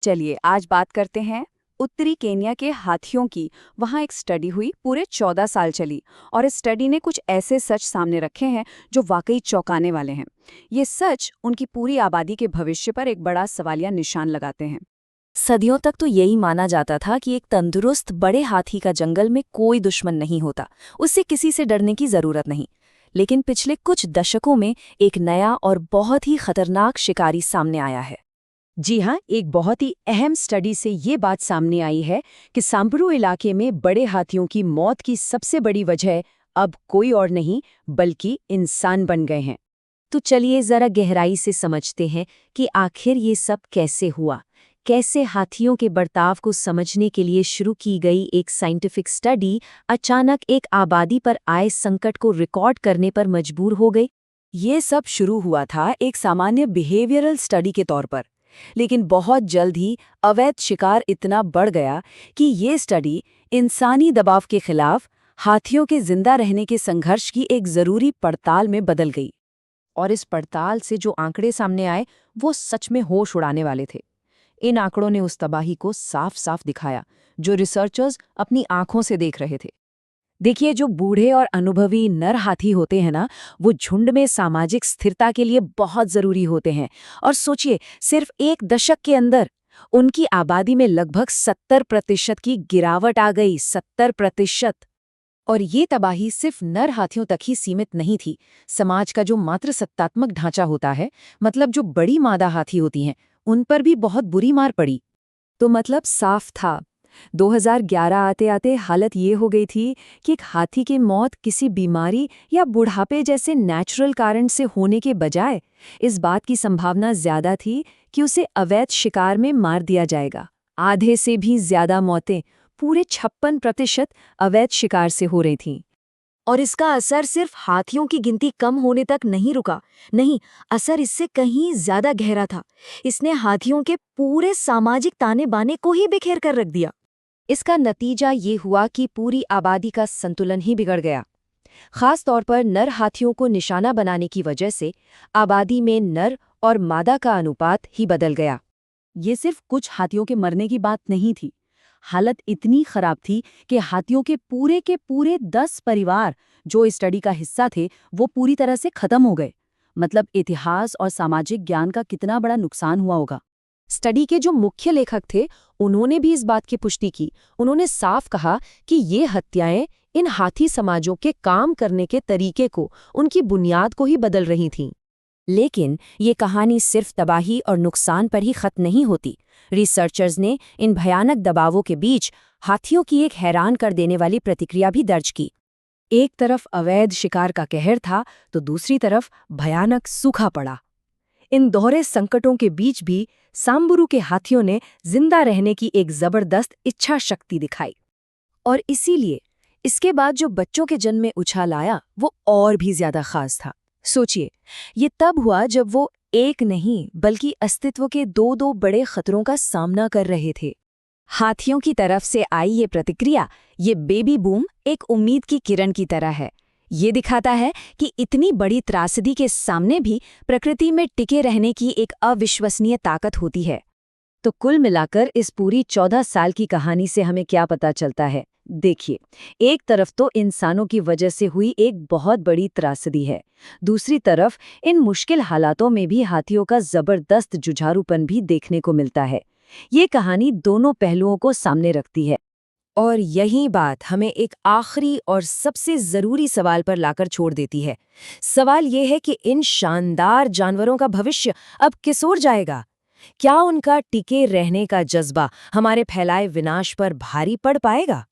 चलिए आज बात करते हैं उत्तरी केन्या के हाथियों की। वहाँ एक स्टडी हुई, पूरे 14 साल चली, और इस स्टडी ने कुछ ऐसे सच सामने रखे हैं जो वाकई चौंकाने वाले हैं। ये सच उनकी पूरी आबादी के भविष्य पर एक बड़ा सवालिया निशान लगाते हैं। सदियों तक तो यही माना जाता था कि एक तंदुरुस्त बड़े हाथी का जंगल में कोई दुश्मन नहीं होता, उससे किसी से डरने की जरूरत नहीं। लेकिन पिछले कुछ दशकों में एक नया और बहुत ही खतरनाक शिकारी सामने आया है। जी हाँ, एक बहुत ही अहम स्टडी से ये बात सामने आई है कि सांबरू इलाके में बड़े हाथियों की मौत की सबसे बड़ी वजह अब कोई और नहीं बल्कि इंसान बन गए हैं। तो चलिए जरा गहराई से समझते हैं कि आखिर ये सब कैसे हुआ। कैसे हाथियों के बर्ताव को समझने के लिए शुरू की गई एक साइंटिफिक स्टडी अचानक एक आबादी पर आए संकट को रिकॉर्ड करने पर मजबूर हो गई। ये सब शुरू हुआ था एक सामान्य बिहेवियरल स्टडी के तौर पर, लेकिन बहुत जल्द ही अवैध शिकार इतना बढ़ गया कि ये स्टडी इंसानी दबाव के खिलाफ हाथियों के जिंदा रहने के संघर्ष की एक जरूरी पड़ताल में बदल गई। और इस पड़ताल से जो आंकड़े सामने आए वो सच में होश उड़ाने वाले थे। इन आंकड़ों ने उस तबाही को साफ साफ दिखाया जो रिसर्चर्स अपनी आंखों से देख रहे थे। देखिए, जो बूढ़े और अनुभवी नर हाथी होते हैं ना, वो झुंड में सामाजिक स्थिरता के लिए बहुत जरूरी होते हैं। और सोचिए, सिर्फ एक दशक के अंदर उनकी आबादी में लगभग 70% की गिरावट आ गई। 70%। और ये तबाही सिर्फ नर हाथियों तक ही सीमित नहीं थी। समाज का जो मात्र सत्तात्मक ढांचा होता है, मतलब जो बड़ी मादा हाथी होती हैं, उन पर भी बहुत बुरी मार पड़ी। तो मतलब साफ था, 2011 आते आते हालत ये हो गई थी कि एक हाथी की मौत किसी बीमारी या बुढ़ापे जैसे नेचुरल कारण से होने के बजाय इस बात की संभावना ज्यादा थी कि उसे अवैध शिकार में मार दिया जाएगा। आधे से भी ज्यादा मौतें, पूरे 56% अवैध शिकार से हो रही थीं। और इसका असर सिर्फ हाथियों की गिनती कम होने तक नहीं रुका। नहीं, असर इससे कहीं ज्यादा गहरा था। इसने हाथियों के पूरे सामाजिक ताने बाने को ही बिखेर कर रख दिया। इसका नतीजा ये हुआ कि पूरी आबादी का संतुलन ही बिगड़ गया। खास तौर पर नर हाथियों को निशाना बनाने की वजह से आबादी में नर और मादा का अनुपात ही बदल गया। ये सिर्फ कुछ हाथियों के मरने की बात नहीं थी। हालत इतनी खराब थी कि हाथियों के पूरे 10 परिवार जो इस स्टडी का हिस्सा थे, वो पूरी तरह से खत्म हो गए। मतलब इतिहास और सामाजिक ज्ञान का कितना बड़ा नुकसान हुआ होगा। स्टडी के जो मुख्य लेखक थे, उन्होंने भी इस बात की पुष्टि की। उन्होंने साफ कहा कि ये हत्याएं इन हाथी समाजों के काम करने के तरीके को, उनकी बुनियाद को ही बदल रही थीं। लेकिन ये कहानी सिर्फ तबाही और नुकसान पर ही खत्म नहीं होती। रिसर्चर्स ने इन भयानक दबावों के बीच हाथियों की एक हैरान कर देने वाली प्रतिक्रिया भी दर्ज की। एक तरफ अवैध शिकार का कहर था, तो दूसरी तरफ भयानक सूखा पड़ा। इन दोहरे संकटों के बीच भी सांबुरू के हाथियों ने जिंदा रहने की एक जबरदस्त इच्छा शक्ति दिखाई। और इसीलिए इसके बाद जो बच्चों के जन्म में उछाल आया, वो और भी ज्यादा खास था। सोचिए, ये तब हुआ जब वो एक नहीं बल्कि अस्तित्व के दो बड़े खतरों का सामना कर रहे थे। हाथियों की तरफ से आई ये प्रतिक्रिया, ये बेबी बूम, एक उम्मीद की किरण की तरह है। ये दिखाता है कि इतनी बड़ी त्रासदी के सामने भी प्रकृति में टिके रहने की एक अविश्वसनीय ताकत होती है। तो कुल मिलाकर इस पूरी 14 साल की कहानी से हमें क्या पता चलता है? देखिए, एक तरफ तो इंसानों की वजह से हुई एक बहुत बड़ी त्रासदी है, दूसरी तरफ इन मुश्किल हालातों में भी हाथियों का जबरदस्त जुझारूपन भी देखने को मिलता है। ये कहानी दोनों पहलुओं को सामने रखती है। और यही बात हमें एक आखिरी और सबसे जरूरी सवाल पर लाकर छोड़ देती है। सवाल ये है कि इन शानदार जानवरों का भविष्य अब किस ओर जाएगा? क्या उनका टिके रहने का जज्बा हमारे फैलाए विनाश पर भारी पड़ पाएगा?